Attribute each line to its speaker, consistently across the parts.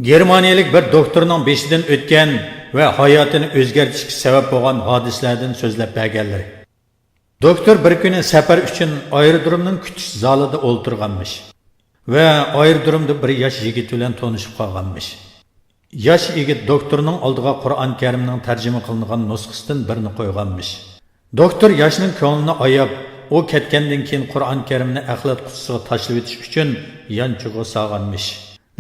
Speaker 1: Germaniyalik bir doktorning beshidan o'tgan va hayotini o'zgartirishga sabab bo'lgan hodisalardan so'zlab berganlar. Doktor bir kuni safar uchun aerodromning kutish zalida o'ltirganmish va aerodromda bir yosh yigit bilan tanishib qolganmish. Yosh yigit doktorning oldiga Qur'on Karimning tarjima qilingan nusxasidan birini qo'yganmish. Doktor yoshning ko'nglini oyab, u ketgandan keyin Qur'on Karimni axlat qutisiga tashlab o'tish uchun yanchig'i sog'anmish.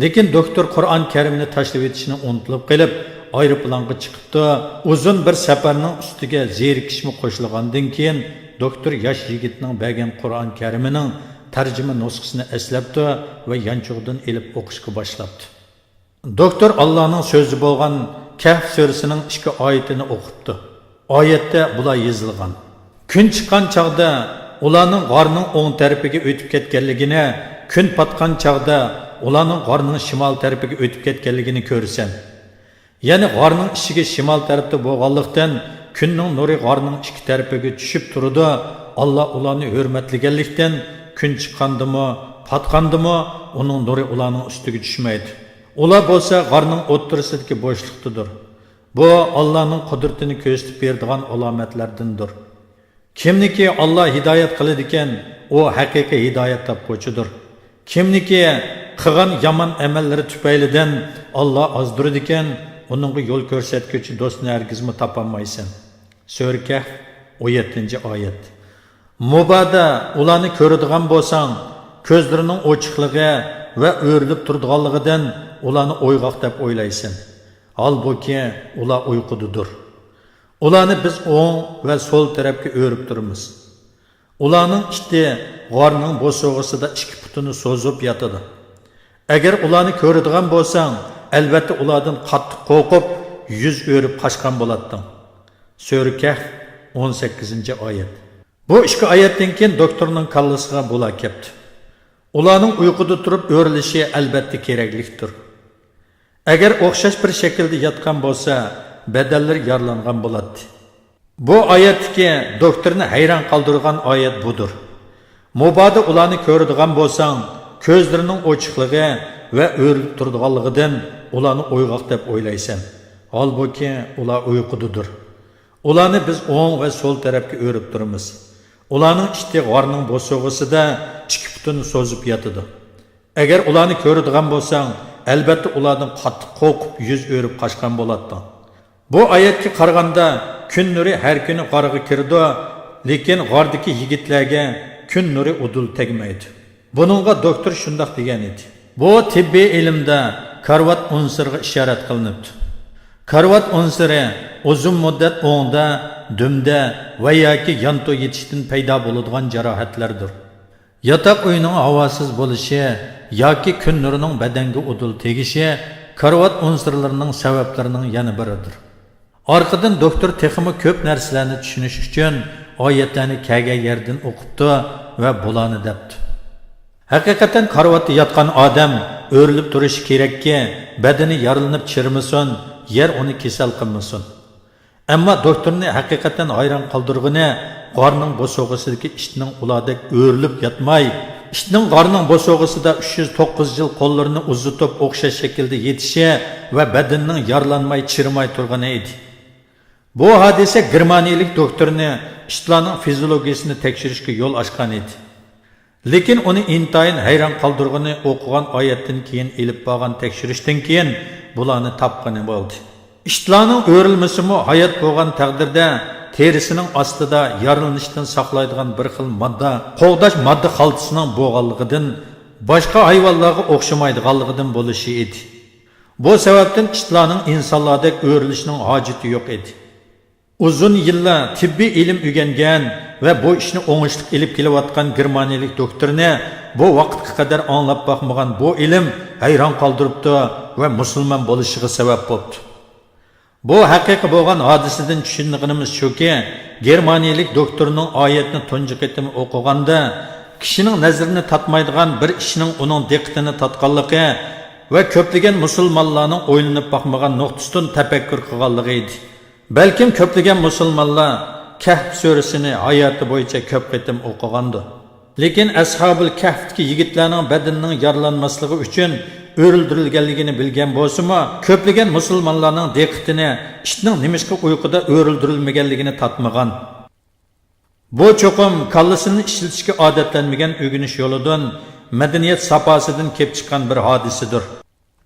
Speaker 1: Lekin doktor Qur'on Karimni tashlab o'tishni unutilib qilib, aeroplanga chiqibdi. Uzun bir safarning ustiga zerikishmi qo'shilgandan keyin doktor yosh yigitning bergan Qur'on Karimining tarjima nusxasini eslabdi va yanchug'idan elib o'qishga boshlabdi. Doktor Allohning so'zi bo'lgan Kahf surasining 2 oyatini o'qibdi. Oyatda bular yozilgan. Kun chiqqan chaqda ularning g'orning o'ng tarafiga o'tib ketganligini, kun patgan chaqda ularning g'orning shimol tarafiga o'tib ketganligini ko'rsan. Ya'ni g'orning ishiga shimol tarafda bo'lganlikdan kunning nuri g'orning ikki tarafiga tushib turdi. Alloh ularni hurmatlaganlikdan kun chiqqandimi, patgandimi, uning nuri ularning ustiga tushmaydi. Ular bo'lsa g'orning o'ttirisidagi bo'shliqdadir. Bu Allohning qudratini ko'rsatib beradigan alomatlardandir. Kimniki Alloh hidoyat qiladi ekan, u haqiqiy hidoyat topquchidir. Kimniki qilgan yomon amallari tufaylidan Alloh ozdiradi ekan, uningga yo'l ko'rsatuvchi do'stni hargizmi topolmaysan. Sura Kahf 17-oyat. Mubada ularni ko'radigan bo'lsang, ko'zlarining ochiqligi va o'rilib turadiganligidan ularni o'yg'oq deb o'ylaysan. Halbuki ular uyqudadir. Ularni biz o'ng va so'l tarafga o'rib turamiz. Ularning ikkita g'orning bo'sog'isida ikki putini so'zib yotadi. Agar ularni ko'radigan bo'lsang, albatta ulardan qattiq qo'rqib, yuz o'rib qochgan bo'larding. Sura Kahf 18-oyat. Bu ikki oyatdan keyin doktorning kallasiga bo'la keldi. Ularning uyquda turib o'rilishi albatta keraklikdir. Agar o'xshash bir shaklda yotgan bo'lsa, badallar yaralangan bo'ladi. Bu oyatdagi doktorni hayron qoldirgan oyat budur. Mubodo ularni ko'radigan bo'lsang, ko'zlarining ochiqligi va o'rilib turadiganligidan ularni o'yg'oq deb o'ylaysan. Halbuki ular uyqudadir. Ularni biz o'ng va so'l tarafga o'rib turamiz. Ularning ikkita g'orning bo'sog'isida ikki putini so'zib yotadi. Agar ularni ko'radigan bo'lsang, albatta ulardan qattiq qo'rqib yuz o'rib qochgan bo'lardi. Bu oyatga qaraganda kun nuri har kuni g'orga kirdi, lekin g'ordagi yigitlarga kun nuri udul tegmaydi. Buningga doktor shundoq degan edi. Bu tibbiy ilmda karvat unsuriga ishorat qilinibdi. Karvat unsuri uzun muddat o'ngda, dumda va yoki yanto yetishdan paydo bo'ladigan jarohatlardir. Yotoq uyining havosiz bo'lishi yoki kun nurining badanga udul tegishi karvat unsurlarining sabablarining yana biridir. Orqadan doktor texmi ko'p narsalarni tushunish uchun oyatlarni kaga yerdan o'qibdi va bularni debdi. Haqiqatan karvatda yotgan odam o'rilib turishi kerakki, badani yaralanib chirmasin, yer uni kasal qilmasin. Ammo doktorni haqiqatan hayron qoldirgani g'orning bo'sog'isidagi ishning ulardek o'rilib yotmay, ishning g'orning bo'sog'isida 309 yil qo'llarini uzitib o'xshash shaklda yetishi va badanning yaralanmay chirmay turgani edi. Bu hodisa germaniyalik doktorni ishlarning fiziologiyasini tekshirishga yo'l ochgan edi. Lekin uni intayin hayron qoldirgani o'qigan oyatdan keyin elib borgan tekshirishdan keyin bularni topgani bo'ldi. Ishlarning o'rilmasimi hayot bo'lgan taqdirda terisining ostida yaralanishdan saqlaydigan bir xil modda, qo'g'dash modda xaltasining bo'lganligidan boshqa hayvonlarga o'xshamaydiganligidan bo'lishi edi. Bu sababdan ishlarning insonlardek o'rilishining hojati yo'q edi. Uzun yillar tibbiy ilm o'rgangan va bu ishni o'ngishlik ilib kelayotgan germaniyalik doktorni bu vaqtga qadar anglab boqmagan bu ilm hayron qoldiribdi va musulmon bo'lishiga sabab bo'ldi. Bu haqiqiy bo'lgan hodisadan tushunganimiz shuki, germaniyalik doktorning oyatni tunji qitim o'qiganda kishining nazarini tatmaydigan bir ishning uning diqqatini tatqanligi va ko'plagan musulmonlarning o'ylanib boqmagan nuqtasidan tafakkur qilganligi edi. Balkim ko'plagan musulmonlar Kahf surasini hayoti bo'yicha ko'p qitim o'qigandi. Lekin ashabul Kahfdagi yigitlarning badanining yaralanmasligi uchun o'rildirilganligini bilgan bo'lsa-mu, ko'plagan musulmonlarning diqqatini ishning nimishqa uyquda o'rildirilmaganligini tatmagan. Bu cho'qim kallasini ishlatishga odatlanmagan o'rganish yo'lidan, madaniyat safosidan kelib chiqqan bir hodisidir.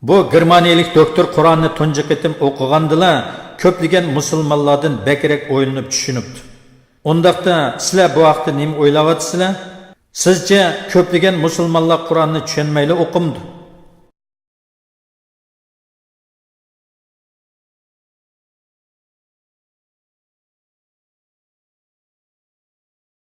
Speaker 1: Bu germaniyalik doktor Qur'onni tunji qitim o'qigandilar, ko'plagan musulmonlardan bakrak o'ylanib tushunibdi. Undaqda sizlar bu vaqtda nima o'ylayapsizlar? Sizce ko'plagan musulmonlar Qur'onni tushunmayli o'qimdi.